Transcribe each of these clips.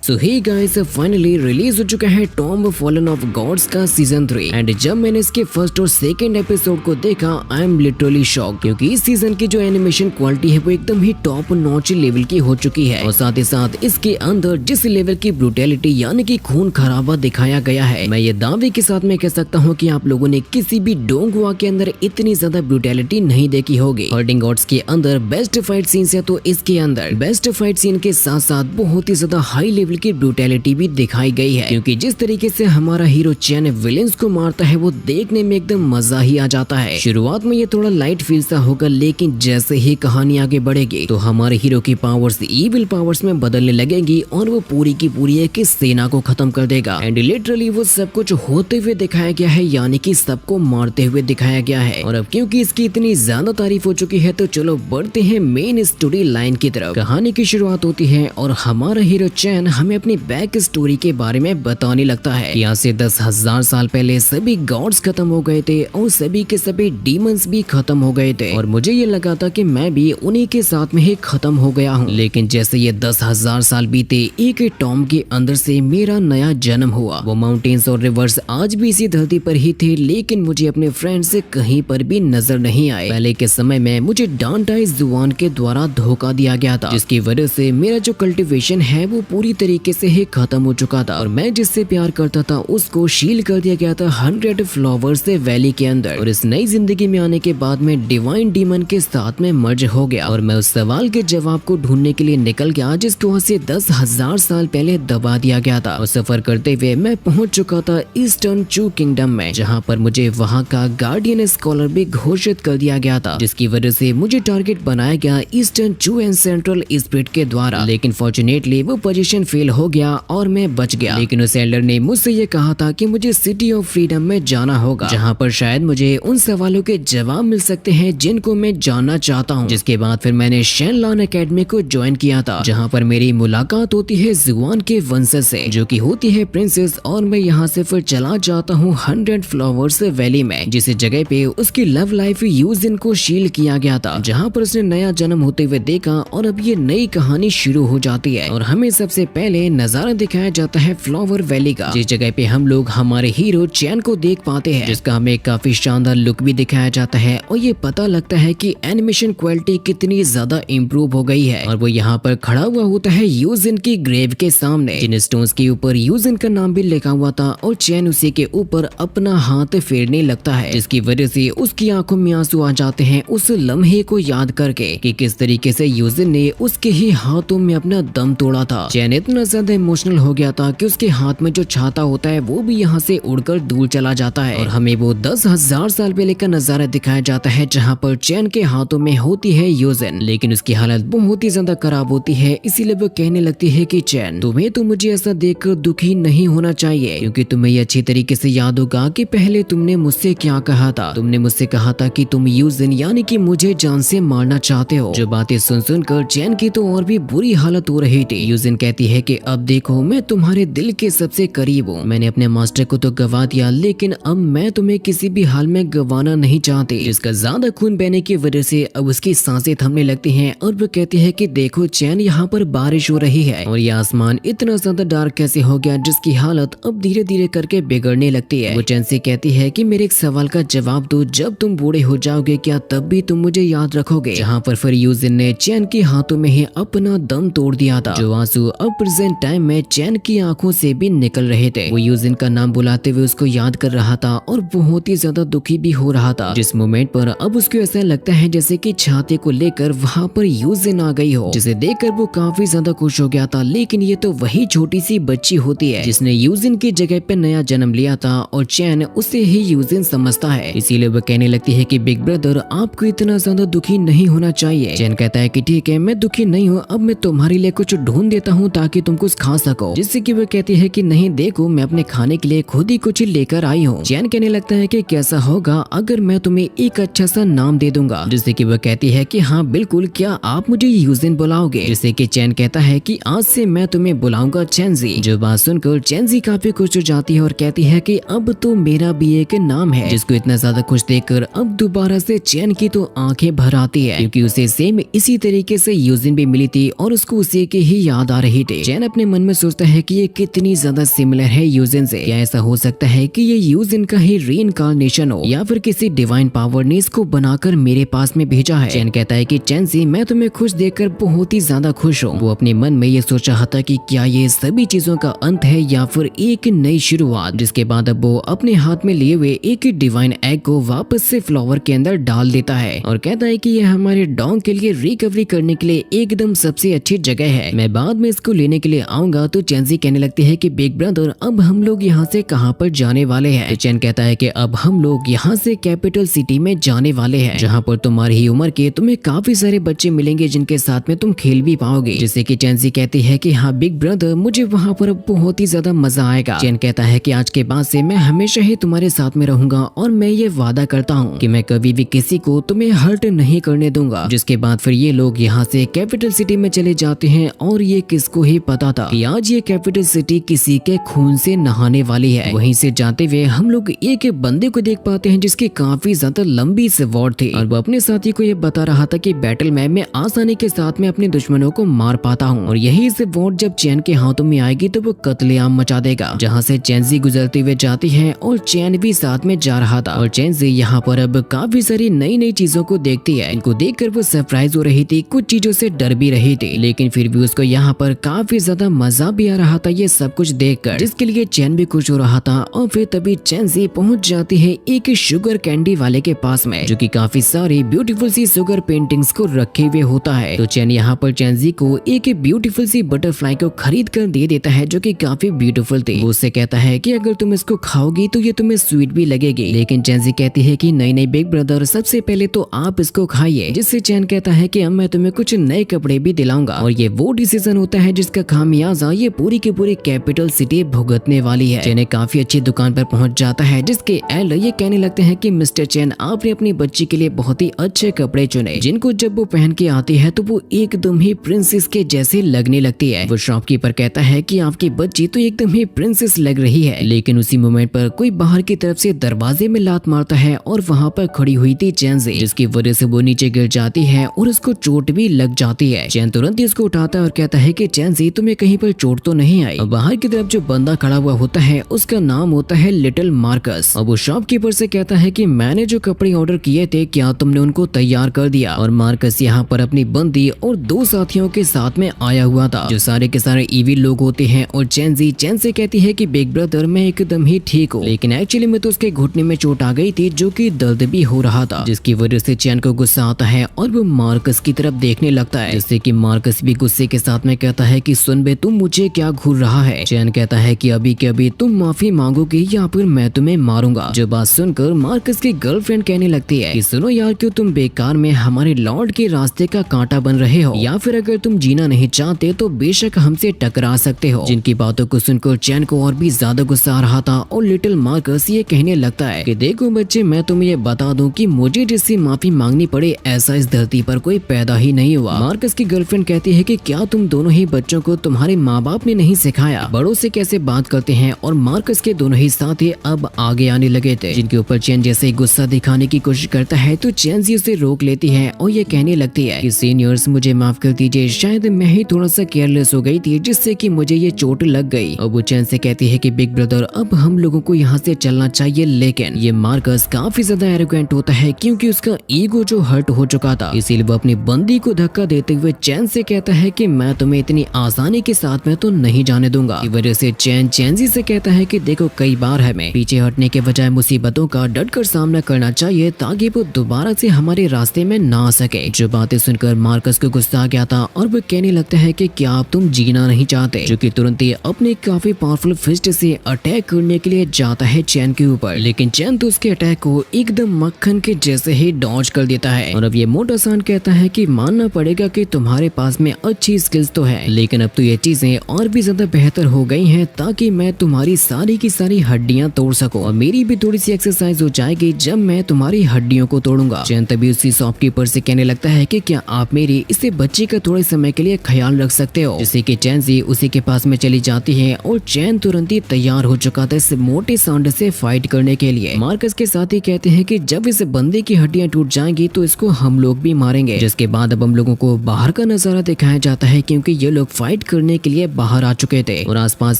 सो hey guys, finally release हो चुका है टॉम्ब फॉलन ऑफ गॉड्स का सीजन 3 एंड जब मैंने इसके फर्स्ट और सेकंड एपिसोड को देखा आई एम लिटरली शॉक, क्योंकि इस सीजन की जो एनिमेशन क्वालिटी है वो एकदम ही टॉप नॉच लेवल की हो चुकी है और साथ ही साथ इसके अंदर जिस लेवल की ब्रूटैलिटी यानी कि खून खराबा दिखाया गया है, मैं ये दावे के साथ में कह सकता हूँ कि आप लोगों ने किसी भी डोंगवा के अंदर इतनी ज्यादा ब्रूटैलिटी नहीं देखी होगी। हर्डिंग गॉड्स के अंदर बेस्ट फाइट सीन्स है तो इसके अंदर बेस्ट फाइट सीन के साथ साथ बहुत ही ज्यादा हाई लेवल की ब्रूटैलिटी भी दिखाई गई है, क्योंकि जिस तरीके से हमारा हीरो चैन विलेंस को मारता है वो देखने में एकदम मजा ही आ जाता है। शुरुआत में ये थोड़ा लाइट फील सा होगा, लेकिन जैसे ही कहानी आगे बढ़ेगी तो हमारे हीरो की पावर्स इविल पावर्स में बदलने लगेंगी और वो पूरी की पूरी एक सेना को खत्म कर देगा एंड लिटरली वो सब कुछ होते हुए दिखाया गया है, यानी कि सबको मारते हुए दिखाया गया है। और अब क्योंकि इसकी इतनी ज्यादा तारीफ हो चुकी है तो चलो बढ़ते हैं मेन स्टोरी लाइन की तरफ। कहानी की शुरुआत होती है और हमारा हीरो चैन हमें अपनी बैक स्टोरी के बारे में बताने लगता है। यहाँ से 10,000 साल पहले सभी गॉड्स खत्म हो गए थे और सभी के सभी डीमंस भी खत्म हो गए थे और मुझे ये लगा था कि मैं भी उन्हीं के साथ में ही खत्म हो गया हूँ। लेकिन जैसे ये 10,000 साल बीते एक टॉम्ब के अंदर से मेरा नया जन्म हुआ। वो माउंटेन्स और रिवर्स आज भी इसी धरती पर ही थे, लेकिन मुझे अपने फ्रेंड से कहीं पर भी नजर नहीं आए। पहले के समय में मुझे डांटाई जुबान के द्वारा धोखा दिया गया था, जिसकी वजह से मेरा जो कल्टीवेशन है वो पूरी तरीके से ही खत्म हो चुका था और मैं जिससे प्यार करता था उसको शील कर दिया गया था 100 फ्लावर्स से वैली के अंदर। और इस नई जिंदगी में आने के बाद में डिवाइन डीमन के साथ में मर्ज हो गया और मैं उस सवाल के जवाब को ढूंढने के लिए निकल गया जिसको वहाँ से 10,000 साल पहले दबा दिया गया था। और सफर करते हुए मैं पहुंच चुका था ईस्टर्न चू किंगडम में, जहाँ पर मुझे वहाँ का गार्डियन स्कॉलर भी घोषित कर दिया गया था, जिसकी वजह से मुझे टारगेट बनाया गया ईस्टर्न चू एंड सेंट्रल स्पिरिट के द्वारा। लेकिन फॉर्चुनेटली वो पोजीशन फेल हो गया और मैं बच गया। लेकिन उस एल्डर ने मुझसे ये कहा था कि मुझे सिटी ऑफ फ्रीडम में जाना होगा, जहाँ पर शायद मुझे उन सवालों के जवाब मिल सकते हैं जिनको मैं जानना चाहता हूँ। जिसके बाद फिर मैंने शेनलान एकेडमी को ज्वाइन किया था, जहाँ पर मेरी मुलाकात होती है जुआन के वंशज से जो की होती है प्रिंसेस, और मैं यहाँ से फिर चला जाता हूँ 100 फ्लावर्स वैली में, जिस जगह पे उसकी लव लाइफ यूजिन को शील किया गया था, जहाँ पर उसने नया जन्म होते हुए देखा। और अब ये नई कहानी शुरू हो जाती है और हमें सबसे पहले नजारा दिखाया जाता है फ्लावर वैली का, जिस जगह पे हम लोग हमारे हीरो चैन को देख पाते हैं, जिसका हमें काफी शानदार लुक भी दिखाया जाता है और ये पता लगता है कि एनिमेशन क्वालिटी कितनी ज्यादा इम्प्रूव हो गई है। और वो यहाँ पर खड़ा हुआ होता है यूजिन की ग्रेव के सामने, जिन स्टोन्स के ऊपर यूजिन का नाम भी लिखा हुआ था, और चैन उसी के ऊपर अपना हाथ फेरने लगता है, जिसकी वजह से उसकी आंखों में आंसू आ जाते हैं उस लम्हे को याद करके कि किस तरीके से यूजिन ने उसके ही हाथों में अपना दम तोड़ा था। चैन इतना ज्यादा इमोशनल हो गया था कि उसके हाथ में जो छाता होता है वो भी यहाँ से उड़कर दूर चला जाता है और हमें वो 10,000 साल पहले का नजारा दिखाया जाता है, जहाँ पर चैन के हाथों में होती है यूजिन, लेकिन उसकी हालत बहुत ही ज्यादा खराब होती है। इसीलिए वो कहने लगती है कि चैन, तुम्हें तो मुझे ऐसा देखकर दुखी नहीं होना चाहिए, क्योंकि तुम्हें ये अच्छी तरीके से याद होगा कि पहले तुमने मुझसे क्या कहा था। तुमने मुझसे कहा था कि तुम यूजिन यानी कि मुझे जान से मारना चाहते हो। जो बातें सुन सुनकर चैन की तो और भी बुरी हालत हो रही थी। यूजिन कहती है कि अब देखो, मैं तुम्हारे दिल के सबसे करीब हूँ। मैंने अपने मास्टर को तो गवा दिया, लेकिन अब मैं तुम्हें किसी भी हाल में गवाना नहीं चाहती। इसका ज्यादा खून बहने की वजह से अब उसकी सांसें थमने लगती हैं और वो कहती है कि देखो चैन, यहाँ पर बारिश हो रही है और ये आसमान इतना ज्यादा डार्क कैसे हो गया, जिसकी हालत अब धीरे धीरे करके बिगड़ने लगती है। वो चैन से कहती है कि मेरे एक सवाल का जवाब दो, जब तुम बूढ़े हो जाओगे क्या तब भी तुम मुझे याद रखोगे? जहाँ पर फिर यूजिन ने चैन के हाथों में ही अपना दम तोड़ दिया था, जो आंसू अब प्रेजेंट टाइम में चैन की आंखों से भी निकल रहे थे। वो यूजिन का नाम बुलाते हुए उसको याद कर रहा था और बहुत ही ज्यादा दुखी भी हो रहा था, जिस मोमेंट पर अब उसको ऐसा लगता है जैसे कि छाते को लेकर वहाँ पर यूजिन आ गई हो, जिसे देखकर वो काफी ज्यादा खुश हो गया था। लेकिन ये तो वही छोटी सी बच्ची होती है जिसने यूजिन की जगह पे नया जन्म लिया था और चैन उसे ही यूजिन समझता है। इसीलिए वो कहने लगती है कि बिग ब्रदर, आपको इतना ज्यादा दुखी नहीं होना चाहिए। चैन कहता है कि ठीक है, मैं दुखी नहीं हूँ, अब मैं तुम्हारे लिए कुछ ढूंढ देता हूँ ताकि तुम कुछ खा सको। जिससे कि वो कहती है कि नहीं देखो, मैं अपने खाने के लिए खुद ही कुछ लेकर आई हूँ। चैन कहने लगता है कि कैसा होगा अगर मैं तुम्हें एक अच्छा सा नाम दे दूंगा। जिससे कि वो कहती है कि हाँ बिल्कुल, क्या आप मुझे यूजिन बुलाओगे? जिससे कि चैन कहता है कि आज से मैं तुम्हें बुलाऊंगा चैनजी। जो बात सुनकर चैनजी काफी खुश हो जाती है और कहती है कि अब तो मेरा भी एक नाम है। जिसको इतना ज्यादा खुश देखकर अब दोबारा से चैन की तो आंखें भर आती है, क्योंकि उसे सेम इसी तरीके से यूजिन भी मिली थी और उसको उसी की ही याद आ रही थी। चैन अपने मन में सोचता है कि ये कितनी ज्यादा सिमिलर है यूजिन से। क्या ऐसा हो सकता है कि ये यूजिन का ही रीइंकार्नेशन हो या फिर किसी डिवाइन पावर ने इसको बनाकर मेरे पास में भेजा है। चैन कहता है कि चैंसी, मैं तुम्हें खुश देखकर बहुत ही ज्यादा खुश हूँ। वो अपने मन में ये सोच रहा था कि क्या ये सभी चीजों का अंत है या फिर एक नई शुरुआत। जिसके बाद अब वो अपने हाथ में लिए हुए एक डिवाइन एग को वापस से फ्लावर के अंदर डाल देता है और कहता है कि ये हमारे डॉग के लिए रिकवरी करने के लिए एकदम सबसे अच्छी जगह है। मैं बाद में इसको लेने के लिए आऊंगा। तो चैंसी कहने लगती है कि बिग ब्रदर, अब हम लोग यहाँ से कहाँ पर जाने वाले हैं। तो चैन कहता है कि अब हम लोग यहाँ से कैपिटल सिटी में जाने वाले हैं, जहाँ पर तुम्हारी ही उम्र के तुम्हें काफी सारे बच्चे मिलेंगे जिनके साथ में तुम खेल भी पाओगे। जिससे कि चैंसी कहती है कि हाँ बिग ब्रदर, मुझे वहाँ पर बहुत ही ज्यादा मजा आएगा। चैन कहता है कि आज के बाद से मैं हमेशा ही तुम्हारे साथ में रहूंगा और मैं ये वादा करता हूँ कि मैं कभी भी किसी को तुम्हें हर्ट नहीं करने दूंगा। जिसके बाद फिर ये लोग यहाँ से कैपिटल सिटी में चले जाते हैं और ये किसको ही पता था कि आज ये कैपिटल सिटी किसी के खून से नहाने वाली है। वहीं से जाते हुए हम लोग एक बंदे को देख पाते हैं जिसकी काफी ज्यादा लंबी स्वॉर्ड थी और वो अपने साथी को ये बता रहा था कि बैटल में मैं आसानी के साथ में अपने दुश्मनों को मार पाता हूँ और यही स्वॉर्ड जब चैन के हाथों में आएगी तो वो कत्लेआम मचा देगा। जहाँ से चैंसी गुजरते हुए जाती है और चैन भी साथ में जा रहा था और चैंसी यहाँ पर अब काफी सारी नई नई चीजों को देखती है। इनको देखकर वो सरप्राइज हो रही थी, कुछ चीजों से डर भी रही थी, लेकिन फिर भी उसको यहाँ पर काफी ज्यादा मजा भी आ रहा था ये सब कुछ देखकर, जिसके लिए चैन भी खुश हो रहा था। और फिर तभी चैंसी पहुंच जाती है एक शुगर कैंडी वाले के पास में, जो कि काफी सारी ब्यूटीफुल सी शुगर पेंटिंग्स को रखे हुए होता है। तो चैन यहाँ पर चैंसी को एक ब्यूटीफुल सी बटरफ्लाई को खरीद कर दे देता है जो कि काफी ब्यूटीफुल थी। वो उससे कहता है कि अगर तुम इसको खाओगी तो ये तुम्हें स्वीट भी लगेगी, लेकिन चैंसी कहती है कि नहीं नहीं बिग ब्रदर, सबसे पहले तो आप इसको खाइए। जिससे चैन कहता है कि अब मैं तुम्हें कुछ नए कपड़े भी दिलाऊंगा और ये वो डिसीजन होता है जिसका खामियाजा ये पूरी की पूरी कैपिटल सिटी भुगतने वाली है। चैन काफी अच्छी दुकान पर पहुंच जाता है जिसके एल्डर ये कहने लगते हैं कि मिस्टर चैन, आपने अपनी बच्ची के लिए बहुत ही अच्छे कपड़े चुने, जिनको जब वो पहन के आती है तो वो एकदम ही प्रिंसेस के जैसे लगने लगती है। वो शॉपकीपर कहता है कि आपकी बच्ची तो एकदम ही प्रिंसेस लग रही है, लेकिन उसी मोमेंट पर कोई बाहर की तरफ से दरवाजे में लात मारता है और वहाँ पर खड़ी हुई थी चैंसी, जिसकी वजह से वो नीचे गिर जाती है और उसको चोट भी लग जाती है। चैन तुरंत ही उसको उठाता है और कहता है कि चैंसी, तुम्हें कहीं पर चोट तो नहीं आई। बाहर की तरफ जो बंदा खड़ा हुआ होता है उसका नाम होता है लिटिल मार्कस और वो शॉपकीपर से कहता है कि मैंने जो कपड़े ऑर्डर किए थे क्या तुमने उनको तैयार कर दिया। और मार्कस यहाँ पर अपनी बंदी और दो साथियों के साथ में आया हुआ था जो सारे के सारे ईवी लोग होते हैं। और चैन से कहती है कि बिग ब्रदर, मैं एकदम ही ठीक हूँ, लेकिन एक्चुअली में तो उसके घुटने में चोट आ गई थी जो कि दर्द भी हो रहा था, जिसकी वजह से चैन को गुस्सा आता है और वो मार्कस की तरफ देखने लगता है, जिससे कि मार्कस भी गुस्से के साथ में कहता है कि सुन बे, तुम मुझे क्या घूर रहा है। चैन कहता है कि अभी के अभी तुम माफी मांगोगे या फिर मैं तुम्हें मारूंगा। जो बात सुनकर मार्कस की गर्लफ्रेंड कहने लगती है कि सुनो यार, क्यों तुम बेकार में हमारे लॉर्ड के रास्ते का कांटा बन रहे हो, या फिर अगर तुम जीना नहीं चाहते तो बेशक हमसे टकरा सकते हो। जिनकी बातों को सुनकर चैन को और भी ज्यादा गुस्सा आ रहा था और लिटिल मार्कस ये कहने लगता है कि देखो बच्चे, मैं तुम्हें ये बता दूं कि मुझे जिससे माफी मांगनी पड़े ऐसा इस धरती पर कोई पैदा ही नहीं हुआ। मार्कस की गर्लफ्रेंड कहती है कि क्या तुम दोनों ही बच्चों को तुम्हारे माँ बाप ने नहीं सिखाया बड़ों से कैसे बात करते हैं। और मार्कस के दोनों ही साथी अब आगे आने लगे थे, जिनके ऊपर चैन जैसे गुस्सा दिखाने की कोशिश करता है तो चैन उसे रोक लेती है और ये कहने लगती है कि सीनियर्स, मुझे माफ कर दीजिए, शायद मैं ही थोड़ा सा केयरलेस हो गई थी जिससे कि मुझे ये चोट लग गई। और वो चैन से कहती है कि बिग ब्रदर, अब हम लोगों को यहाँ से चलना चाहिए। लेकिन ये मार्कस काफी ज्यादा एरोगेंट होता है क्योंकि उसका ईगो जो हर्ट हो चुका था, इसीलिए वो अपनी बंदी को धक्का देते हुए चैन से कहता है कि मैं तुम्हें इतनी आसानी के साथ में तो नहीं जाने दूंगा। इस वजह से चैन से कहता है कि देखो, कई बार हमें पीछे हटने के बजाय मुसीबतों का डटकर सामना करना चाहिए ताकि वो दोबारा से हमारे रास्ते में ना आ सके। जो बातें सुनकर मार्कस को गुस्सा आ गया था और वो कहने लगता है कि क्या आप तुम जीना नहीं चाहते, जो कि तुरंत ही अपने काफी पावरफुल फिस्ट से अटैक करने के लिए जाता है चैन के ऊपर। लेकिन चैन तो उसके अटैक को एकदम मक्खन के जैसे ही डॉज कर देता है। और अब ये मोटा सान कहता है कि मानना पड़ेगा कि तुम्हारे पास में अच्छी स्किल्स तो है, लेकिन अब तो ये चीजें और भी ज्यादा बेहतर हो गई हैं ताकि मैं तुम्हारी सारी की सारी हड्डियां तोड़ सकूं और मेरी भी थोड़ी सी एक्सरसाइज हो जाएगी जब मैं तुम्हारी हड्डियों को तोड़ूंगा। चैन तभी उसी शॉपकीपर से कहने लगता है कि क्या आप मेरी इसे बच्चे का थोड़े समय के लिए ख्याल रख सकते हो, जिससे कि चैन उसी के पास में चली जाती है और चैन तुरंत ही तैयार हो चुका था इस मोटे सांड से फाइट करने के लिए। मार्कस के साथ ही कहते हैं कि जब इस बंदे की हड्डियां टूट जाएंगी तो इसको हम लोग भी मारेंगे। जिसके बाद अब हम लोगों को बाहर का नजारा दिखाया जाता है क्योंकि ये लोग फाइट करने के लिए बाहर आ चुके थे और आसपास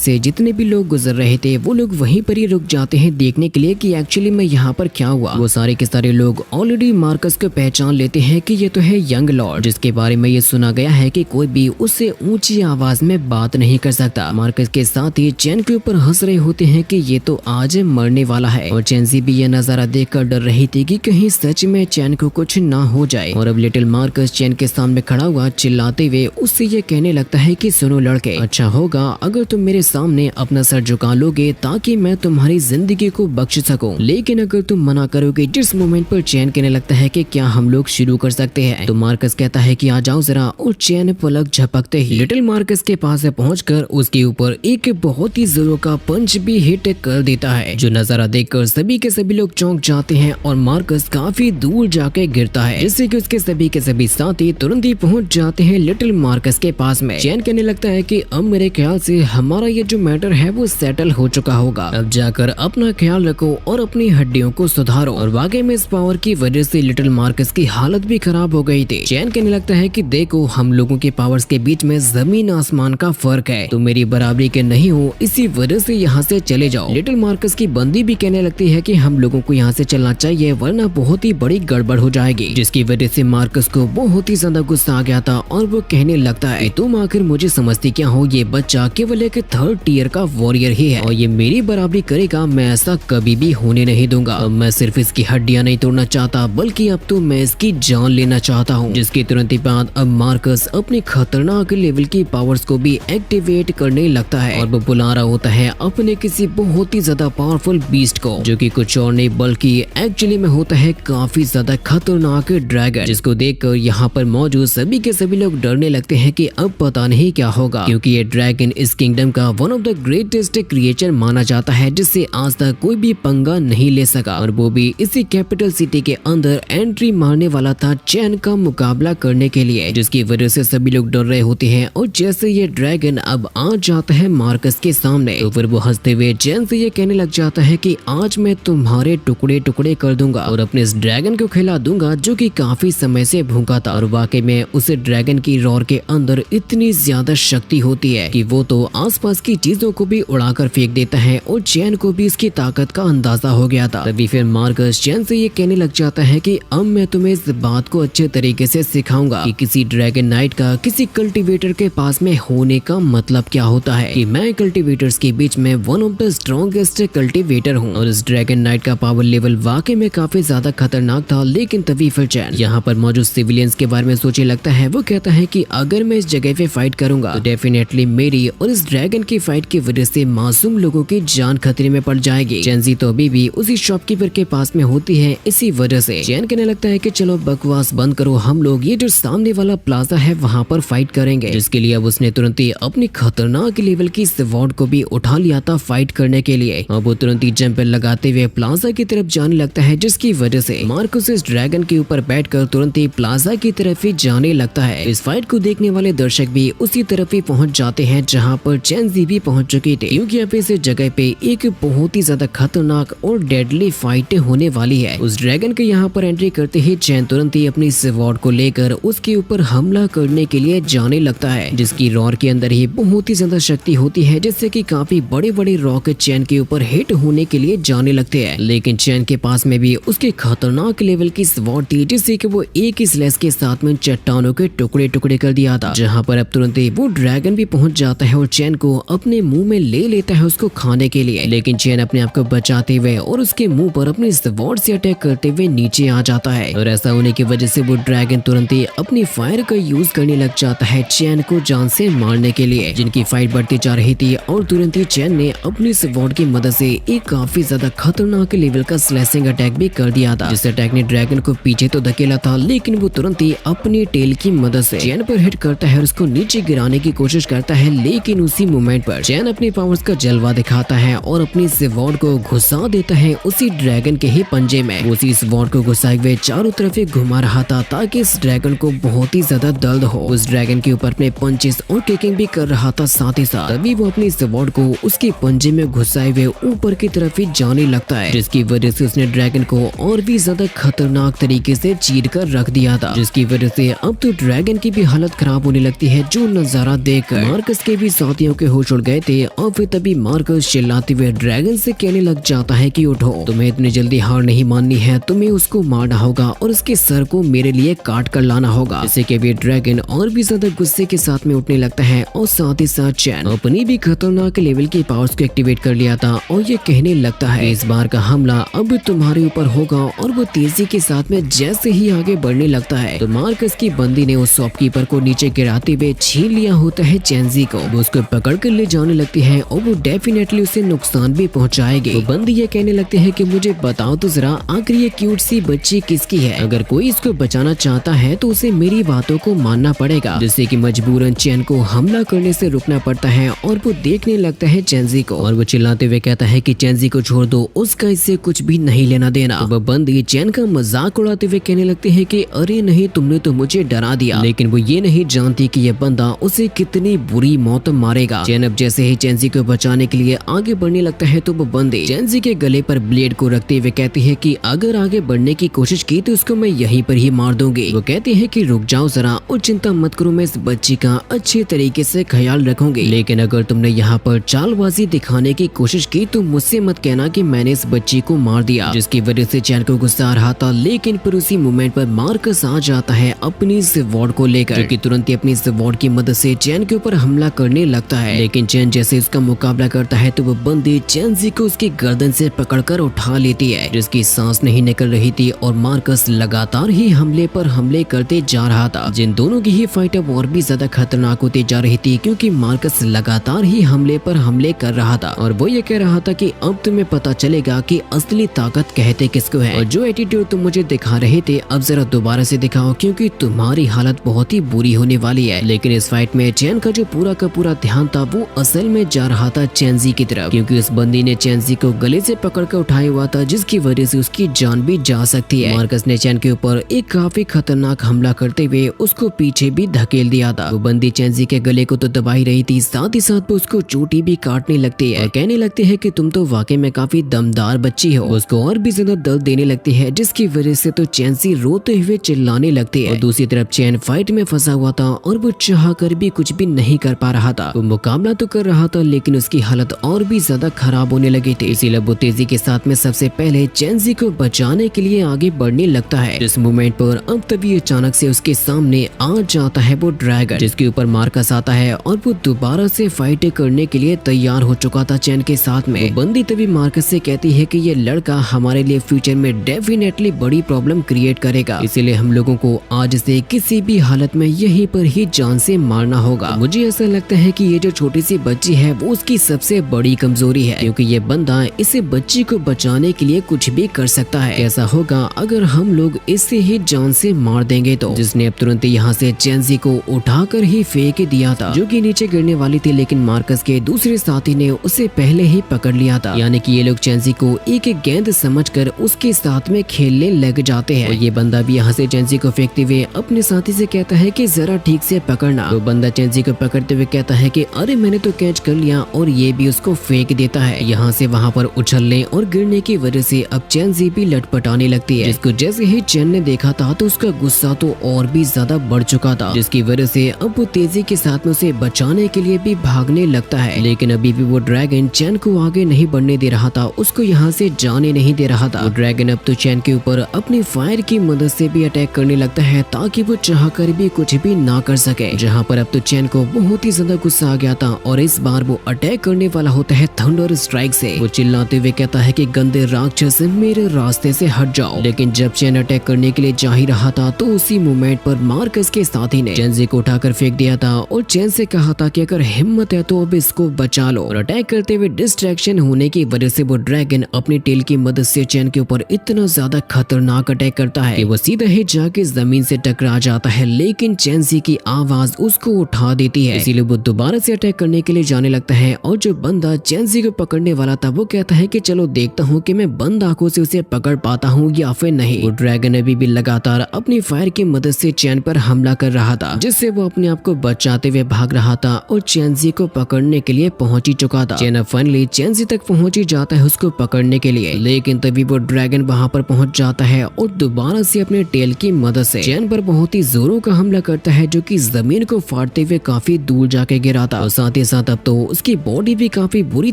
से जितने भी लोग गुजर रहे थे वो लोग वहीं पर ही रुक जाते हैं देखने के लिए कि एक्चुअली में यहाँ पर क्या हुआ। वो सारे के सारे लोग ऑलरेडी मार्कस को पहचान लेते हैं कि ये तो है यंग लॉर्ड, जिसके बारे में ये सुना गया है कि कोई भी उससे ऊंची आवाज में बात नहीं कर सकता। मार्कस के साथ ही चैन के ऊपर हंस रहे होते हैं कि ये तो आज मरने वाला है और चैंसी भी ये नजारा देखकर डर रही थी कि कहीं सच में चैन को कुछ ना हो जाए। और अब लिटिल मार्कस चैन के सामने खड़ा हुआ चिल्लाते हुए उससे ये कहने लगता है कि सुनो लड़के, अच्छा होगा अगर तुम मेरे सामने अपना सर झुका लोगे ताकि मैं तुम्हारी जिंदगी को बख्श सकूं, लेकिन अगर तुम मना करोगे। जिस मोमेंट पर चैन कहने लगता है कि क्या हम लोग शुरू कर सकते हैं, तो मार्कस कहता है कि आ जाओ जरा, और चैन पलक झपकते ही लिटिल मार्कस के पास पहुंचकर उसके ऊपर एक बहुत ही जोरों का पंच भी हिट कर देता है, जो नजारा देखकर सभी के सभी लोग चौंक जाते हैं और मार्कस काफी दूर जाके गिरता है, जिससे कि उसके सभी के सभी साथी तुरंत ही पहुंच जाते हैं लिटिल मार्कस के पास में। चैन कहने लगता है कि अब मेरे ख्याल से हमारा ये जो मैटर है वो सेटल हो चुका होगा, अब जाकर अपना ख्याल रखो और अपनी हड्डियों को सुधारो। और वाकई में इस पावर की वजह से लिटिल मार्कस की हालत भी खराब हो गई थी। चैन कहने लगता है कि देखो हम लोगों के पावर्स के बीच में जमीन आसमान का फर्क है, तो मेरी बराबरी के नहीं हो, इसी वजह से यहाँ से चले जाओ। लिटिल मार्कस की बंदी भी कहने लगती है कि हम लोगों को यहाँ से चलना चाहिए वरना बहुत ही बड़ी गड़बड़ हो जाएगी, जिसकी वजह से मार्कस को बहुत ही ज्यादा गुस्सा आ गया था और वो कहने लगता है तुम आखिर मुझे समझती क्या हो, ये बच्चा केवल एक 3rd टियर का वॉरियर ही है और ये मेरी बराबरी करेगा, मैं ऐसा कभी भी होने नहीं दूंगा। अब मैं सिर्फ इसकी हड्डियां नहीं तोड़ना चाहता बल्कि अब तो मैं इसकी जान लेना चाहता हूँ। जिसके तुरंत ही बाद अब मार्कस अपनी खतरनाक लेवल की पावर्स को भी एक्टिवेट करने लगता है और वो बुला रहा होता है अपने किसी बहुत ही ज्यादा पावरफुल बीस्ट को, जो कि कुछ और नहीं बल्कि एक्चुअली में होता है काफी ज्यादा खतरनाक ड्रैगन, जिसको देखकर यहाँ पर मौजूद सभी के सभी लोग डरने लगते हैं कि अब पता नहीं क्या होगा, क्योंकि ये ड्रैगन इस किंगडम का one of the greatest creature माना जाता है, जिससे आज तक कोई भी पंगा नहीं ले सका और वो भी इसी कैपिटल सिटी के अंदर एंट्री मारने वाला था चैन का मुकाबला करने के लिए, जिसकी वजह से सभी लोग डर रहे होते हैं। और जैसे ये ड्रैगन अब आ जाता है मार्कस के सामने, तो फिर वो हंसते हुए चैन से ये कहने लग जाता है कि आज मैं तुम्हारे टुकड़े टुकड़े कर दूंगा और अपने इस ड्रैगन को खिला दूंगा जो कि काफी समय से भूखा था। और वाकई में उस ड्रैगन की रोर के अंदर इतनी ज्यादा शक्ति होती है कि वो तो आसपास की चीजों को भी उड़ाकर फेंक देता है और चैन को भी इसकी ताकत का अंदाजा हो गया था। तभी फिर मार्कस चैन से ये कहने लग जाता है कि अब मैं तुम्हें इस बात को अच्छे तरीके से सिखाऊंगा कि किसी ड्रैगन नाइट का किसी कल्टीवेटर के पास में होने का मतलब क्या होता है, कि मैं कल्टीवेटर्स के बीच में one of the strongest cultivator हूँ। और इस ड्रैगन नाइट का पावर लेवल वाकई में काफी ज्यादा खतरनाक था। लेकिन तभी फिर चैन यहाँ पर मौजूद सिविलियंस के बारे में सोचने लगता है। वो कहता है कि अगर मैं इस जगह पे फाइट करूंगा तो डेफिनेटली मेरी और इस ड्रैगन की फाइट की वजह से मासूम लोगों की जान खतरे में पड़ जाएगी। चैंसी तो अभी भी उसी शॉपकीपर के पास में होती है, इसी वजह से चैन कहने लगता है कि चलो बकवास बंद करो, हम लोग ये जो सामने वाला प्लाजा है वहाँ पर फाइट करेंगे। जिसके लिए अब उसने तुरंत ही अपनी खतरनाक लेवल की स्वॉर्ड को भी उठा लिया था फाइट करने के लिए। अब वो तुरंत ही जंप लगाते हुए प्लाजा की तरफ जाने लगता है, जिसकी वजह से मार्कस इस ड्रैगन के ऊपर बैठकर तुरंत ही प्लाजा की तरफ ही जाने लगता है। इस फाइट को देखने वाले दर्शक भी उसी तरफ ही पहुंच जाते हैं जहां पर चैंसी भी पहुंच चुकी थी, क्योंकि अब इस जगह पे एक बहुत ही ज्यादा खतरनाक और डेडली फाइट होने वाली है। उस ड्रैगन के यहाँ पर एंट्री करते ही चैन तुरंत ही अपनी स्वॉर्ड को लेकर उसके ऊपर हमला करने के लिए जाने लगता है, जिसकी रॉर के अंदर ही बहुत ही ज्यादा शक्ति होती है, जिससे कि काफी बड़े बड़े रॉक चैन के ऊपर हिट होने के लिए जाने लगते हैं। लेकिन चैन के पास में भी उसके खतरनाक लेवल की स्वॉर्ड थी, जिससे कि वो एक ही स्लैश के साथ में चट्टानों के टुकड़े टुकड़े कर दिया था। जहाँ पर अब तुरंत ही वो ड्रैगन भी पहुंच जाता है और चैन को अपने मुंह में ले लेता है उसको खाने के लिए। लेकिन चैन अपने आप को बचाते हुए और उसके मुंह पर अपनी स्वॉर्ड से अटैक करते हुए नीचे आ जाता है, और ऐसा होने की वजह से वो ड्रैगन तुरंत ही अपनी फायर का यूज करने लग जाता है चैन को जान से मारने के लिए। जिनकी फाइट बढ़ती जा रही थी और तुरंत ही चैन ने अपनी स्वॉर्ड की मदद से एक काफी ज्यादा खतरनाक लेवल का स्लैशिंग अटैक भी कर दिया था, जिस अटैक ने ड्रैगन को पीछे तो धकेला था, लेकिन वो तुरंत ही अपनी टेल की मदद से चैन पर हिट करता है और उसको नीचे गिराने की कोशिश करता है। लेकिन उसी मोमेंट पर चैन अपनी पावर्स का जलवा दिखाता है और अपनी स्वॉर्ड को घुसा देता है उसी ड्रैगन के ही पंजे में। उसी स्वॉर्ड को घुसाए हुए चारों तरफ घुमा रहा था ताकि इस ड्रैगन को बहुत ही ज्यादा दर्द हो। उस ड्रैगन के ऊपर अपने पंचेस और किकिंग भी कर रहा था साथ ही साथ। तभी वो अपनी स्वॉर्ड को उसके पंजे में घुसाए हुए ऊपर की तरफ ही जाने लगता है, जिसकी वजह से उसने ड्रैगन को और भी ज्यादा खतरनाक तरीके से चीर कर रख दिया था, जिसकी वजह से अब तो ड्रैगन की भी हालत खराब होने लगती है, जो नजारा देखकर मार्कस के भी साथियों के होश उड़ गए थे और फिर तभी मार्कस चिल्लाते हुए ड्रैगन से कहने लग जाता है कि उठो, तुम्हें इतनी जल्दी हार नहीं माननी है, तुम्हें उसको मारना होगा और उसके सर को मेरे लिए काट कर लाना होगा। जिससे कि भी ड्रैगन और भी ज्यादा गुस्से के साथ में उठने लगता है और साथ ही साथ चैन अपनी भी खतरनाक लेवल की पावर्स को एक्टिवेट कर लिया था और ये कहने लगता है इस बार का हमला अब तुम्हारे ऊपर होगा। और वो तेजी के साथ में जैसे ही आगे बढ़ने लगता है तो मार्कस की बंदी ने उस शॉपकीपर को नीचे गिराते हुए छीन लिया होता है चैंजी को। वो उसको पकड़ कर ले जाने लगती है और वो डेफिनेटली उसे नुकसान भी पहुंचाएगी। वो बंदी ये कहने लगती है कि मुझे बताओ तो जरा आखिर ये क्यूट सी बच्ची किसकी है, अगर कोई इसको बचाना चाहता है तो उसे मेरी बातों को मानना पड़ेगा। जिससे कि मजबूरन चैन को हमला करने से रुकना पड़ता है और वो देखने लगता है चैंजी को और वो चिल्लाते हुए कहता है कि चैंजी को छोड़ दो, उसका इससे कुछ भी नहीं लेना देना। वो बंदी चैन का मजाक उड़ाते हुए कहने लगती है कि अरे नहीं, तुमने तो मुझे डरा दिया। लेकिन वो ये नहीं जानती कि ये बंदा उसे कितनी बुरी मौत मारेगा। चैन अब जैसे ही चैंजी को बचाने के लिए आगे बढ़ने लगता है तो वो बंदी चैंजी के गले पर ब्लेड को रखते हुए कहती है कि अगर आगे बढ़ने की कोशिश की तो उसको मैं यहीं पर ही मार दूंगी। वो कहती है कि रुक जाओ जरा और चिंता मत करो, मैं इस बच्ची का अच्छे तरीके से ख्याल रखूंगी। लेकिन अगर तुमने यहाँ पर चालबाजी दिखाने की कोशिश की तो मुझसे मत कहना कि मैंने इस बच्ची को मार दिया। जिसकी वजह से चैन को गुस्सा आ रहा था, लेकिन फिर उसी मोमेंट पर मार्कस आ जाता है अपनी स्वॉर्ड को लेकर, जो कि तुरंत ही अपनी स्वॉर्ड की मदद से चैन के ऊपर हमला करने लगता है। लेकिन चैन जैसे उसका मुकाबला करता है तो वो बंदी चैंजी को उसकी गर्दन से पकड़कर उठा लेती है, जिसकी सांस नहीं निकल रही थी और मार्कस लगातार ही हमले पर हमले करते जा रहा था। जिन दोनों की ही फाइट अब और भी ज्यादा खतरनाक होती जा रही थी क्योंकि मार्कस लगातार ही हमले पर हमले कर रहा था और वो ये कह रहा था कि अब तुम्हें पता चलेगा कि असली ताकत कहते किसको है, और जो एटीट्यूड तुम मुझे दिखा रहे थे अब जरा दोबारा से दिखाओ क्योंकि तुम्हारी हालत बहुत ही बुरी होने वाली है। लेकिन इस फाइट में चैन का जो पूरा का पूरा ध्यान था वो असल में जा रहा था चैंजी की तरफ, क्योंकि उस बंदी ने चैंजी को गले से पकड़कर उठाया हुआ था, जिसकी वजह से उसकी जान भी जा सकती है। मार्कस ने चैन के ऊपर एक काफी खतरनाक हमला करते हुए उसको पीछे भी धकेल दिया था। वो बंदी चैंजी के गले को तो दबा ही रही थी, साथ ही साथ वो उसको चोटी भी काटने लगती है और कहने लगती है कि तुम तो वाकई में काफी दमदार बच्ची हो। उसको और भी ज्यादा दर्द देने लगती है, जिसकी वजह से तो चैंजी रोते हुए चिल्लाने लगती है। और दूसरी तरफ चैन फाइट में फंसा हुआ था और वो चाह कर भी कुछ भी नहीं कर पा रहा था। वो मुकाबला तो कर रहा था लेकिन उसकी हालत और भी ज्यादा खराब होने लगी थी। इसीलिए वो तेजी के साथ में सबसे पहले चैंजी को बचाने के लिए आगे बढ़ने लगता है। इस मोमेंट पर अब तभी अचानक से उसके सामने आ जाता है वो ड्रैगन, जिसके ऊपर मार्कस आता है और वो दोबारा से फाइट करने के लिए तैयार हो चुका था चैन के साथ में। बंदी तभी मार्कस से कहती है कि ये लड़का हमारे लिए फ्यूचर में डेफिनेटली बड़ी प्रॉब्लम क्रिएट करेगा, इसीलिए हम लोगों को आज से किसी भी हालत में यहीं पर ही जान से मारना होगा। मुझे ऐसा लगता है कि ये जो छोटी सी बच्ची है वो उसकी सबसे बड़ी कमजोरी है, क्योंकि ये बंदा इसे बच्ची को बचाने के लिए कुछ भी कर सकता है। ऐसा होगा अगर हम लोग इसे ही जान से मार देंगे तो। जिसने अब तुरंत यहाँ से चैंजी को उठाकर ही फेंक दिया था, जो कि नीचे गिरने वाली थी, लेकिन मार्कस के दूसरे साथी ने उसे पहले ही पकड़ लिया था। यानी कि ये लोग चैंजी को एक गेंद समझकर उसके साथ में खेलने लग जाते हैं। और ये बंदा भी यहाँ से चैंजी को फेंकते हुए अपने साथी से कहता है कि जरा ठीक से पकड़ना। वो बंदा चैंजी को पकड़ते हुए कहता है कि अरे मैंने तो कैच कर लिया, और ये भी उसको फेंक देता है। यहाँ से वहाँ पर उछलने और गिरने की वजह से अब चैंजी भी लटपटाने लगती है, जिसको जैसे ही चैन ने देखा था तो उसका गुस्सा तो और भी ज्यादा बढ़ चुका था, जिसकी वजह से अब वो तेजी के साथ में उसे बचाने के लिए भी भागने लगता है। लेकिन अभी भी वो ड्रैगन चैन को आगे नहीं बढ़ने दे रहा था, उसको यहाँ से जाने नहीं दे रहा था। वो ड्रैगन अब तो चैन के ऊपर अपनी फायर की मदद से भी अटैक करने लगता है ताकि वो चाहकर भी कुछ भी ना कर सके। जहाँ पर अब तो चैन को बहुत ही ज्यादा गुस्सा आ गया था और इस बार वो अटैक करने वाला होता है थंडर स्ट्राइक से। वो चिल्लाते हुए कहता है कि गंदे राक्षस मेरे रास्ते से हट जाओ। लेकिन जब चैन अटैक करने के लिए जा ही रहा था तो उसी मोमेंट पर मार्कस के साथी ने चैंजी को उठाकर फेंक दिया था और चैन से कहा था कि अगर हिम्मत है तो अब इसको बचा लो। और अटैक करते हुए डिस्ट्रैक्शन होने की वजह से वो ड्रैगन अपनी टेल की मदद से चैन के ऊपर इतना ज्यादा खतरनाक अटैक करता है कि वो सीधा ही जाके जमीन से टकरा जाता है, लेकिन चैंजी की आवाज उसको उठा देती है। इसीलिए वो दोबारा से अटैक करने के लिए जाने लगता है और जो बंदा चैंजी को पकड़ने वाला था वो कहता है कि चलो देखता हूँ कि मैं बंद आंखों से उसे पकड़ पाता हूँ या फिर नहीं। वो ड्रैगन अभी भी लगातार अपनी फायर की मदद से चैन पर हमला कर रहा था, जिससे वो अपने आप को बचाते हुए भाग रहा था और चैंजी को पकड़ने के लिए पहुंच ही चुका था। चैन फाइनली चैंजी तक पहुंच ही जाता है उसको पकड़ने के लिए, लेकिन तभी वो ड्रैगन वहां पर पहुंच जाता है और दोबारा से अपने टेल की मदद से चैन पर बहुत ही जोरों का हमला करता है, जो कि जमीन को फाड़ते हुए काफी दूर जाके गिरा था और साथ ही साथ अब तो उसकी बॉडी भी काफी बुरी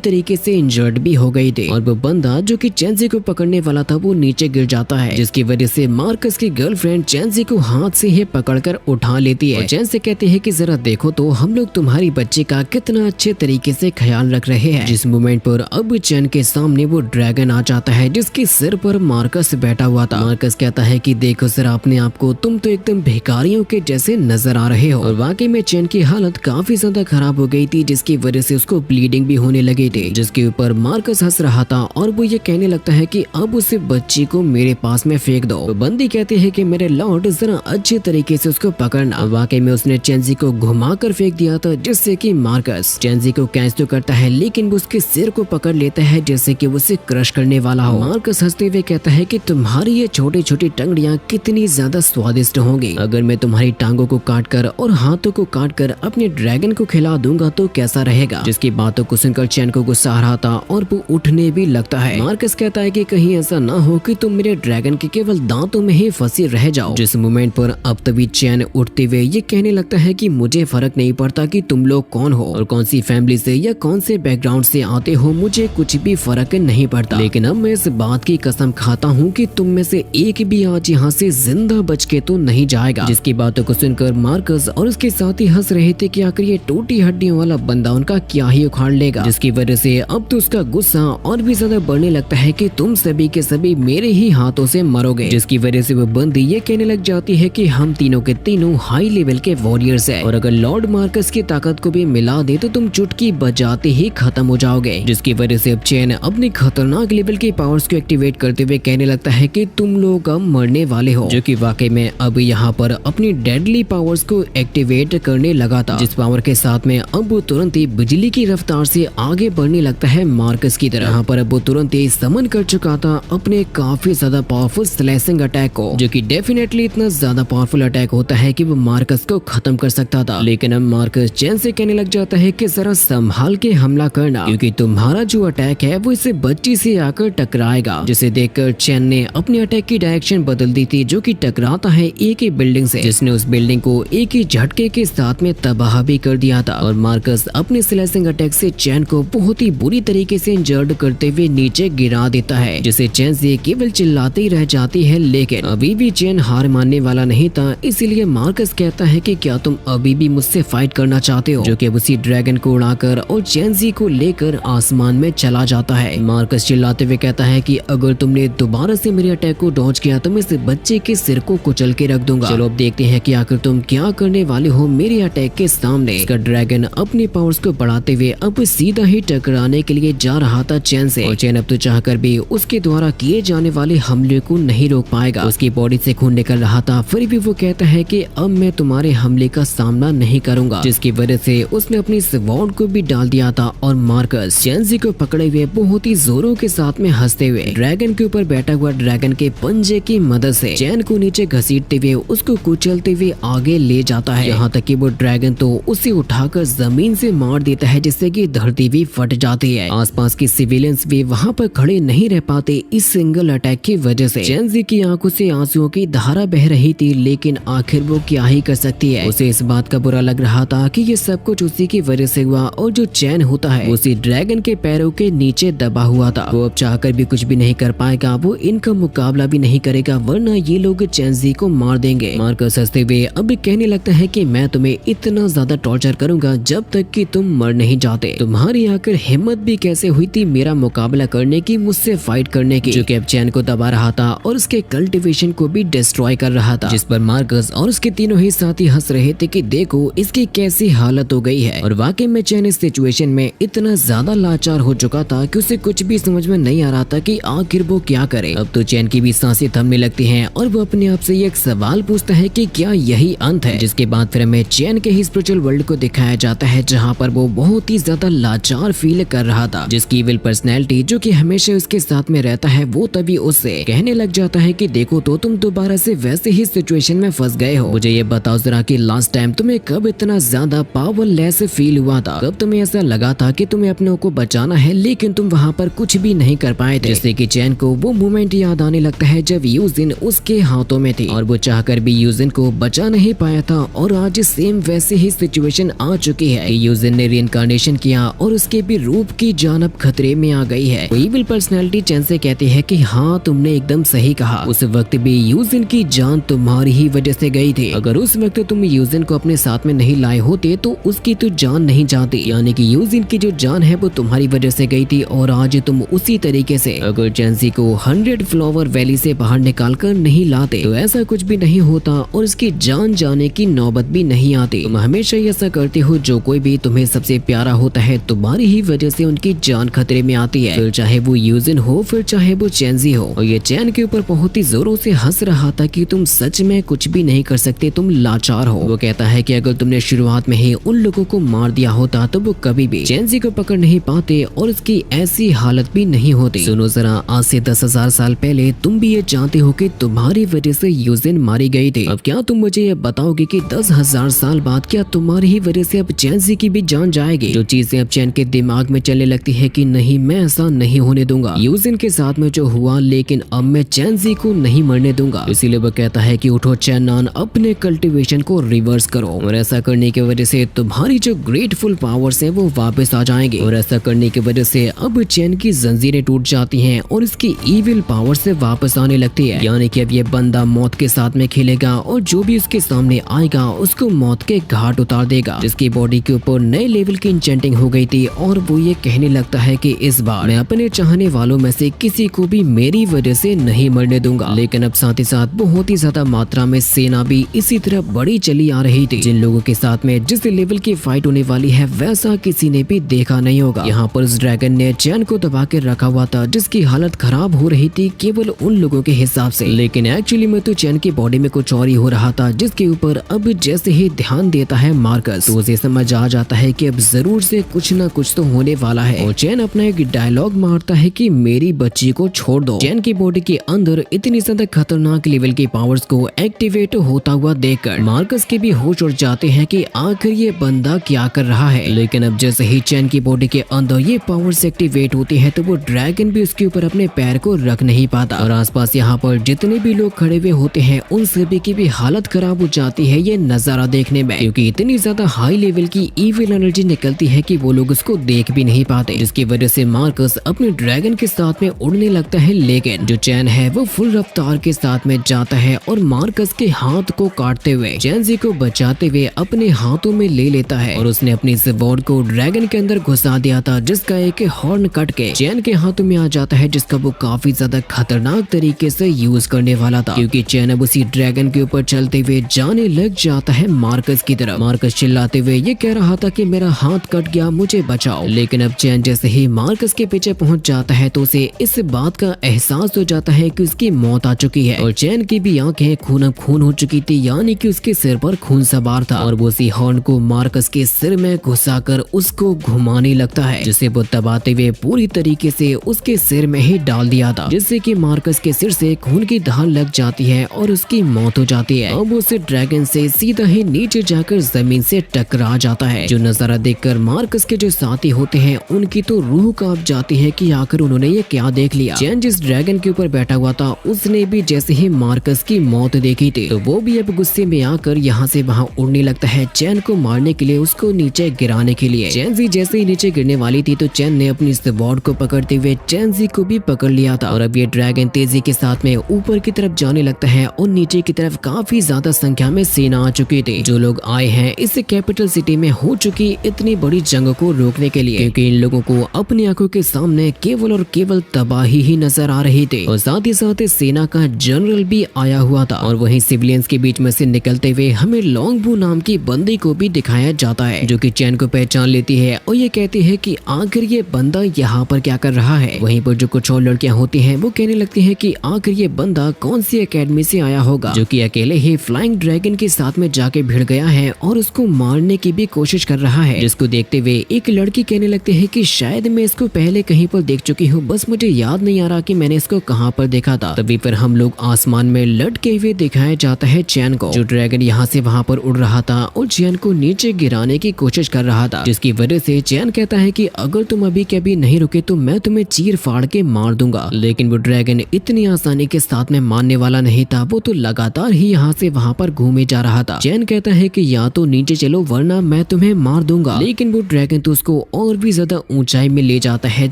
तरीके से इंजर्ड भी हो गई थी और वो बंदा जो कि चेंजी को पकड़ने वाला था वो नीचे गिर जाता है, जिसकी वजह से मार्कस की गर्लफ्रेंड चेंजी को हाथ से ही पकड़कर उठा लेती है। चेन से कहती है कि जरा देखो तो हम लोग तुम्हारी बच्ची का कितना अच्छे तरीके से ख्याल रख रहे हैं। जिस मोमेंट पर अब चेन के सामने वो ड्रैगन आ जाता है जिसके सिर पर मार्कस बैठा हुआ था। मार्कस कहता है कि देखो सर अपने आप को, तुम तो एकदम भिखारियों के जैसे नजर आ रहे हो। और वाकई में चेन की हालत काफी ज्यादा खराब हो गई थी जिसकी वजह से उसको ब्लीडिंग भी होने लगी थी, जिसके ऊपर मार्कस हंस रहा था और वो ये कहने लगता है कि अब उस बच्ची को मेरे पास में फेंक दो। तो बंदी कहती है कि मेरे लॉर्ड जरा अच्छे तरीके से उसको पकड़ना। वाकई में उसने चेंजी को घुमाकर फेंक दिया था जिससे कि मार्कस चेंजी को कैच तो करता है लेकिन वो उसके सिर को पकड़ लेता है जैसे कि वो उसे क्रश करने वाला हो। मार्कस हंसते हुए कहता है कि तुम्हारी ये छोटी छोटी टंगड़ियां कितनी ज्यादा स्वादिष्ट होंगी। अगर मैं तुम्हारी टांगों को काट कर और हाथों को काट कर अपने ड्रैगन को खिला दूंगा तो कैसा रहेगा। जिसकी बातों को सुनकर चेन को गुस्सा आ रहा था और वो उठने भी लगता है। मार्कस कहता है कि कहीं ऐसा ना हो कि तुम मेरे ड्रैगन के केवल दांतों में ही फंसी रह जाओ। जिस मोमेंट पर अब तभी चैन उठते हुए ये कहने लगता है कि मुझे फर्क नहीं पड़ता कि तुम लोग कौन हो और कौन सी फैमिली से या कौन से बैकग्राउंड से आते हो, मुझे कुछ भी फर्क नहीं पड़ता। लेकिन अब मैं इस बात की कसम खाता हूँ कि तुम में से एक भी आज यहाँ से जिंदा बच के तो नहीं जाएगा। जिसकी बातों को सुनकर मार्कस और उसके साथी हंस रहे थे कि आखिर ये टूटी हड्डियों वाला बंदा उनका क्या ही उखाड़ लेगा। जिसकी वजह से अब तो उसका गुस्सा और भी ज्यादा बढ़ने लगता है कि तुम सभी के सभी मेरे ही हाथों से मरोगे। जिसकी वजह से वो बंदी ये कहने लग जाती है कि हम तीनों के तीनों हाई लेवल के वॉरियर्स हैं और अगर लॉर्ड मार्कस की ताकत को भी मिला दे तो तुम चुटकी बजाते ही खत्म हो जाओगे। जिसकी वजह से अब चेन अपनी खतरनाक लेवल की पावर्स को एक्टिवेट करते हुए कहने लगता है कि तुम लोग अब मरने वाले हो, जो कि वाकई में अब यहाँ पर अपनी डेडली पावर्स को एक्टिवेट करने लगा था। जिस पावर के साथ में अब वो तुरंत ही बिजली की रफ्तार से आगे बढ़ने लगता है मार्कस की तरफ। यहाँ पर अब वो तुरंत ही समन कर चुका था अपने काफी ज्यादा पावरफुल स्लैशिंग अटैक को, जो कि डेफिनेटली इतना ज्यादा पावरफुल अटैक होता है कि वो मार्कस को खत्म कर सकता था। लेकिन अब मार्कस चेन से कहने लग जाता है कि जरा संभाल के हमला करना, क्योंकि तुम्हारा जो अटैक है वो इसे बच्ची से आकर टकराएगा। जिसे देखकर चेन ने अपने अटैक की डायरेक्शन बदल दी थी, जो कि टकराता है एक ही बिल्डिंग से, जिसने उस बिल्डिंग को एक ही झटके के साथ में तबाह भी कर दिया था। और मार्कस अपने स्लैशिंग अटैक से चेन को बहुत ही बुरी तरीके से इंजर्ड करते हुए नीचे गिरा देता है, जिसे चेन से केवल चिल्लाते ही रह जाती है। लेकिन अभी भी चेन हार मानने वाला नहीं था, इसीलिए मार्कस कहता है कि क्या तुम अभी भी मुझसे फाइट करना चाहते हो, जो कि उसी ड्रैगन को उड़ाकर और चेंजी को लेकर आसमान में चला जाता है। मार्कस चिल्लाते हुए कहता है कि अगर तुमने दोबारा से मेरे अटैक को डॉज किया तो मैं इस बच्चे के सिर को कुचल के रख दूंगा। चलो अब देखते हैं कि आखिर तुम क्या करने वाले हो मेरे अटैक के सामने। इसका ड्रैगन अपनी पावर्स को बढ़ाते हुए अब सीधा ही टकराने के लिए जा रहा था चेन से, और चेन अब तो चाहकर भी उसके द्वारा किए जाने वाले हमले को नहीं रोक पाएगा। उसकी बॉडी से खून निकल रहा था, फिर भी वो कहता है कि अब मैं तुम्हारे हमले का सामना नहीं करूंगा, जिसकी वजह से उसने अपनी स्वॉर्ड को भी डाल दिया था। और मार्कस चेंजी को पकड़े हुए बहुत ही जोरों के साथ में हंसते हुए ड्रैगन के ऊपर बैठा हुआ ड्रैगन के पंजे की मदद से चैन को नीचे घसीटते हुए उसको कुचलते हुए आगे ले जाता है। यहाँ तक कि वो ड्रैगन तो उसे उठाकर जमीन से मार देता है, जिससे कि धरती भी फट जाती है। आसपास के सिविलियंस भी वहाँ पर खड़े नहीं रह पाते इस सिंगल अटैक की वजह से। चेंजी की आंखों से आंसुओं की धारा बह रही थी, लेकिन आखिर वो क्या ही कर सकती है। उसे इस बात का बुरा लग रहा था कि ये सब कुछ उसी की वजह से हुआ, और जो चैन होता है उसी ड्रैगन के पैरों के नीचे दबा हुआ था। वो अब चाहकर भी कुछ भी नहीं कर पाएगा, वो इनका मुकाबला भी नहीं करेगा, वरना ये लोग चेंजी को मार देंगे। मार्कस हंसते हुए अब कहने लगता है कि मैं तुम्हें इतना ज्यादा टॉर्चर करूंगा जब तक कि तुम मर नहीं जाते। तुम्हारी आखिर हिम्मत भी कैसे हुई थी मेरा मुकाबला करने की, मुझसे फाइट करने की, जो कि अब चैन को दबा रहा था और उसके कल्टीवेशन को भी डिस्ट्रॉय कर रहा था। जिस पर मार्कस और उसके तीनों ही साथी हंस रहे थे कि देखो इसकी कैसी हालत हो गई है। और वाकई में चैन इस सिचुएशन में इतना ज्यादा लाचार हो चुका था कि उसे कुछ भी समझ में नहीं आ रहा था कि आखिर वो क्या करे। अब तो चैन की भी सांसें थमने लगती हैं और वो अपने आप से एक सवाल पूछता है कि क्या यही अंत है। जिसके बाद फिर हमें चैन के ही स्पिरिचुअल वर्ल्ड को दिखाया जाता है, जहाँ पर वो बहुत ही ज्यादा लाचार फील कर रहा था। जिसकी इविल पर्सनैलिटी जो कि हमेशा उसके साथ में रहता है, वो तभी उससे कहने लग जाता है कि देखो तो तुम दोबारा से वैसे ही सिचुएशन में फंस गए हो। मुझे ये बताओ जरा कि लास्ट टाइम तुम्हें कब इतना ज्यादा पावरलेस फील हुआ था, कब तुम्हें ऐसा लगा था कि तुम्हें अपने को बचाना है लेकिन तुम वहाँ पर कुछ भी नहीं कर पाए थे। जैसे कि चैन को वो मोमेंट याद आने लगता है जब यूजिन उसके हाथों में थी और वो चाहकर भी यूजिन को बचा नहीं पाया था, और आज सेम वैसे ही सिचुएशन आ चुकी है। यूजिन ने रीइंकार्नेशन किया और उसके भी रूप की जान अब खतरे में आ गई है। इविल पर्सनैलिटी चैन से कहती है कि हाँ तुमने एकदम सही कहा, उस वक्त भी यूजिन की जान तुम्हारी ही वजह से गई थी। अगर उस वक्त तुम यूजिन को अपने साथ में नहीं लाए होते तो उसकी तो जान नहीं जाती, यानी कि यूजिन की जो जान है वो तुम्हारी वजह से गई थी। और आज तुम उसी तरीके से अगर चैंसी को 100 फ्लावर वैली से बाहर निकाल कर नहीं लाते तो ऐसा कुछ भी नहीं होता और उसकी जान जाने की नौबत भी नहीं आती। तुम हमेशा ऐसा करते हो, जो कोई भी तुम्हें सबसे प्यारा होता है तुम्हारी ही वजह से उनकी जान खतरे में आती है, फिर चाहे वो यूजिन हो फिर चाहे वो चैंसी हो। और ये चैन के ऊपर बहुत ही जोरों से हंस रहा था कि तुम सच में कुछ भी नहीं कर सकते, तुम लाचार हो। वो कहता है कि अगर तुमने शुरुआत में ही उन लोगों को मार दिया होता तो वो कभी भी चैंसी को पकड़ नहीं पाते और उसकी ऐसी हालत भी नहीं होती। सुनो जरा, आज से 10,000 साल पहले तुम भी ये जानते हो कि तुम्हारी वजह से यूजिन मारी गई थी। अब क्या तुम मुझे ये बताओगे कि 10,000 साल बाद क्या तुम्हारी ही वजह से अब चैंसी की भी जान जाएगी? जो चीजें अब चैन के दिमाग में चलने लगती है कि नहीं, मैं ऐसा नहीं होने दूंगा। यूजिन के साथ में जो हुआ, लेकिन अब मैं चैंसी को नहीं मरने दूंगा। इसीलिए वो कहता है कि उठो चैनान, अपने कल्टीवेशन को रिवर्स करो और ऐसा करने की वजह से तुम्हारी जो ग्रेटफुल पावर्स है वो वापस आ जाएंगे। और ऐसा करने की वजह से अब चैन की जंजीरें टूट जाती हैं और इसकी ईविल पावर से वापस आने लगती है। यानी कि अब ये बंदा मौत के साथ में खेलेगा और जो भी उसके सामने आएगा उसको मौत के घाट उतार देगा। जिसकी बॉडी के ऊपर नए लेवल की इंचेंटिंग हो गई थी और वो ये कहने लगता है कि इस बार मैं अपने चाहने वालों में से किसी को भी मेरी वजह से नहीं मरने दूंगा। लेकिन अब साथ ही साथ बहुत ही ज्यादा मात्रा में सेना भी इसी तरह बड़ी चली आ रही थी। जिन लोगों के साथ में जिस लेवल की फाइट होने वाली है वैसा किसी ने भी देखा नहीं होगा। यहाँ पर उस ड्रैगन ने चैन को दबा के रखा हुआ था जिसकी हालत खराब हो रही थी केवल उन लोगों के हिसाब से, लेकिन एक्चुअली में तो चैन की बॉडी में कुछ और ही हो रहा था। जिसके ऊपर अब जैसे ही ध्यान देता है मार्कस तो उसे समझ आ जाता है कि अब जरूर से कुछ न कुछ तो होने वाला है। और चैन अपना एक डायलॉग मारता है कि मेरी बच्ची को छोड़ दो। चैन की बॉडी के अंदर इतनी ज्यादा खतरनाक लेवल की पावर्स को एक्टिवेट होता हुआ देखकर मार्कस के भी होश उड़ जाते हैं कि आखिर ये बंदा क्या कर रहा है। लेकिन अब जैसे ही चैन की बॉडी के अंदर ये पावर्स एक्टिवेट होती है तो वो ड्रैगन भी उसके ऊपर अपने पैर को रख नहीं पाता। और आसपास यहाँ पर जितने भी लोग खड़े हुए होते हैं उन सभी की भी हालत खराब हो जाती है ये नजारा देखने में, क्योंकि इतनी ज्यादा हाई लेवल की ईविल एनर्जी निकलती है कि वो लोग उसको देख भी नहीं पाते। जिसकी वजह से मार्कस अपने ड्रैगन के साथ में उड़ने लगता है, लेकिन जो चैन है वो फुल रफ्तार के साथ में जाता है और मार्कस के हाथ को काटते हुए चैंसी को बचाते हुए अपने हाथों में ले लेता है। और उसने अपनी स्वॉर्ड को ड्रैगन के अंदर घुसा दिया था जिसका एक हॉर्न कट के चैन के हाथों में आ जाता है, जिसका वो काफी ज्यादा खतरनाक तरीके से यूज करने वाला था। क्योंकि चैन अब उसी ड्रैगन के ऊपर चलते हुए जाने लग जाता है मार्कस की तरफ। मार्कस चिल्लाते हुए ये कह रहा था कि मेरा हाथ कट गया, मुझे बचाओ। लेकिन अब चैन जैसे ही मार्कस के पीछे पहुंच जाता है तो उसे इस बात का एहसास हो जाता है कि उसकी मौत आ चुकी है और चैन की भी आंखें खून खून हो चुकी थी, यानी कि उसके सिर पर खून सवार था। और वो उसी हॉर्न को मार्कस के सिर में घुसाकर उसको घुमाने लगता है, जिसे वो दबाते हुए पूरी तरीके से उसके सिर में ही डाल दिया था, जिससे कि मार्कस के सिर से खून की धार लग जाती है और उसकी मौत हो जाती है। अब उस ड्रैगन से सीधा ही नीचे जाकर जमीन से टकरा जाता है। जो नजारा देखकर मार्कस के जो साथी होते हैं उनकी तो रूह कांप जाती है कि आखिर उन्होंने ये क्या देख लिया। चैन जिस ड्रैगन के ऊपर बैठा हुआ था उसने भी जैसे ही मार्कस की मौत देखी थी तो वो भी अब गुस्से में आकर यहाँ से वहाँ उड़ने लगता है चैन को मारने के लिए, उसको नीचे गिराने के लिए। चैंसी जैसे ही नीचे गिरने वाली थी तो चैन ने अपनी स्वॉर्ड को पकड़ते हुए चैंसी को भी पकड़ लिया था। और अब ये ड्रैगन तेजी के साथ में ऊपर की तरफ जाने लगता है और नीचे की तरफ काफी ज्यादा संख्या में सेना आ चुकी थी, जो लोग आए हैं इस कैपिटल सिटी में हो चुकी इतनी बड़ी जंग को रोकने के लिए, क्योंकि इन लोगों को अपनी आंखों के सामने केवल और केवल तबाही ही नजर आ रही थी। और साथ ही साथ सेना का जनरल भी आया हुआ था। और वहीं सिविलियंस के बीच में से निकलते हुए हमें लॉन्गबू नाम की बंदी को भी दिखाया जाता है, जो कि चैन को पहचान लेती है और ये कहती है कि आखिर ये बंदा यहाँ पर क्या कर रहा है। वहीं पर जो कुछ और लड़कियां होती हैं वो कहने लगती हैं कि आखिर ये बंदा कौन सी एकेडमी से आया होगा, जो कि अकेले ही फ्लाइंग ड्रैगन के साथ में जाके भिड़ गया है और उसको मारने की भी कोशिश कर रहा है। जिसको देखते हुए एक लड़की कहने लगती है कि शायद मैं इसको पहले कहीं पर देख चुकी हूँ, बस मुझे याद नहीं आ रहा कि मैंने इसको कहाँ पर देखा था। तभी फिर हम लोग आसमान में लटके हुए दिखाया जाता है चैन को, जो ड्रैगन यहाँ से वहाँ पर उड़ रहा था और चैन को नीचे गिराने की कोशिश कर रहा था। जिसकी वजह से चैन कहता है कि अगर तुम अभी के अभी नहीं रुके तो मैं तुम्हें चीर फाड़ के मार दूंगा। लेकिन वो ड्रैगन इतनी आसानी के साथ में मारने वाला नहीं था, वो तो लगातार ही यहाँ से वहाँ पर घूमे जा रहा था। चैन कहता कहता है कि या तो नीचे चलो वरना मैं तुम्हें मार दूंगा, लेकिन वो ड्रैगन तो उसको और भी ज्यादा ऊंचाई में ले जाता है,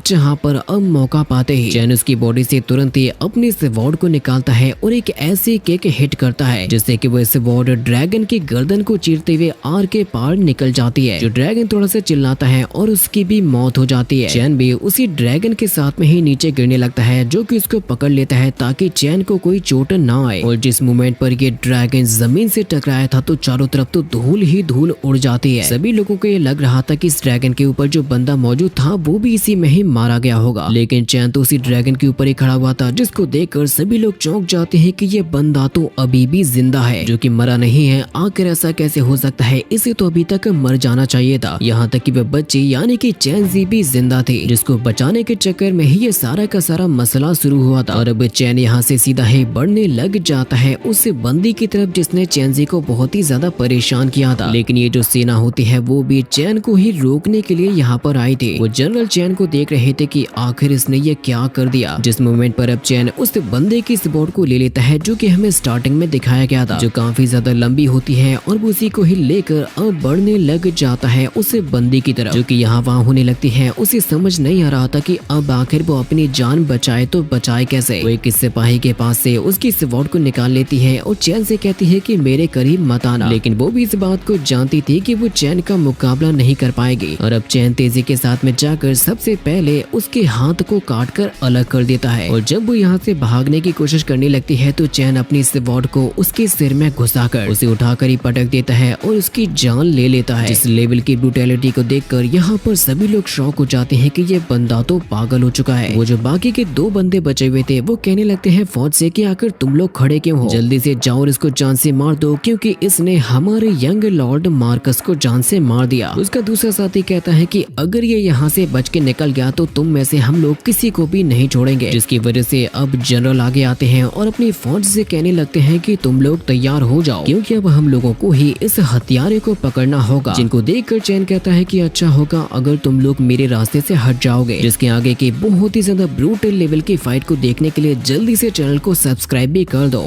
जहाँ पर अब मौका पाते ही चैन उसकी बॉडी से तुरंत ही अपने स्वॉर्ड को निकालता है और एक ऐसी किक हिट करता है जिससे कि वो स्वॉर्ड ड्रैगन की गर्दन को चीरते हुए आर के पार निकल जाती है। जो ड्रैगन थोड़ा सा चिल्लाता है और उसकी भी मौत हो जाती है। चैन भी उसी ड्रैगन के साथ में ही नीचे गिरने लगता है, जो कि उसको पकड़ लेता है ताकि चैन को कोई चोट ना आए। और जिस मोमेंट पर ये ड्रैगन जमीन से टकराया था तो चारों तरफ तो धूल ही धूल उड़ जाती है। सभी लोगों को ये लग रहा था कि इस ड्रैगन के ऊपर जो बंदा मौजूद था वो भी इसी में ही मारा गया होगा, लेकिन चैन तो उसी ड्रैगन के ऊपर ही खड़ा हुआ था, जिसको देखकर सभी लोग चौंक जाते हैं कि ये बंदा तो अभी भी जिंदा है, जो कि मरा नहीं है। आखिर ऐसा कैसे हो सकता है, इसे तो अभी तक मर जाना चाहिए था। यहाँ तक कि वह बच्चे यानी कि चैन जी भी जिंदा थे, जिसको बचाने के चक्कर में ही ये सारा का सारा मसला शुरू हुआ था। और अब चैन यहाँ से सीधा ही बढ़ने लग जाता है उस बंदी की तरफ जिसने चैन जी को बहुत ही ज्यादा परेशान किया था। लेकिन ये जो सेना होती है वो भी चैन को ही रोकने के लिए यहाँ पर आई थी। वो जनरल चैन को देख रहे थे कि आखिर इसने ये क्या कर दिया। जिस मोमेंट पर अब चैन उस बंदे की सपोर्ट को ले लेता है, जो कि हमें स्टार्टिंग में दिखाया गया था, जो काफी ज्यादा लंबी होती है, और वो उसी को ही लेकर अब बढ़ने लग जाता है उस बंदी की तरफ, जो कि यहाँ वहाँ होने लगती है। उसे समझ नहीं आ रहा था कि अब आखिर वो अपनी जान बचाए तो बचाए कैसे। वो एक सिपाही के पास से उसकी स्वॉर्ड को निकाल लेती है और चैन से कहती है कि मेरे करीब मत आना, लेकिन वो भी इस बात को जानती थी कि वो चैन का मुकाबला नहीं कर पाएगी। और अब चैन तेजी के साथ में जाकर सबसे पहले उसके हाथ को काट कर अलग कर देता है। और जब वो यहाँ से भागने की कोशिश करने लगती है तो चैन अपनी स्वॉर्ड को उसके सिर में घुसाकर उसे उठाकर ही पटक देता है और उसकी जान ले लेता है। इस लेवल की ब्रूटैलिटी को देखकर यहाँ पर सभी लोग शॉक हो जाते हैं कि ये बंदा तो पागल हो चुका है। वो जो बाकी के दो बंदे बचे हुए थे वो कहने लगते हैं फौज से कि आखिर तुम लोग खड़े क्यों हो, जल्दी से जाओ और इसको जान से मार दो, क्योंकि इसने हमारे यंग लॉर्ड मार्कस को जान से मार दिया। उसका दूसरा साथी कहता है कि अगर ये यहाँ से बच के निकल गया तो तुम में से हम लोग किसी को भी नहीं छोड़ेंगे, जिसकी वजह से अब जनरल आगे आते हैं और अपनी फौज से कहने लगते हैं कि तुम लोग तैयार हो जाओ, क्योंकि अब हम लोगों को ही इस हथियारे को पकड़ना होगा। जिनको देखकर चैन कहता है कि अच्छा होगा अगर तुम लोग मेरे रास्ते से हट जाओगे। जिसके आगे की बहुत ही ज्यादा ब्रूटल लेवल की फाइट को देखने के लिए जल्दी से चैनल को सब्सक्राइब भी कर दो।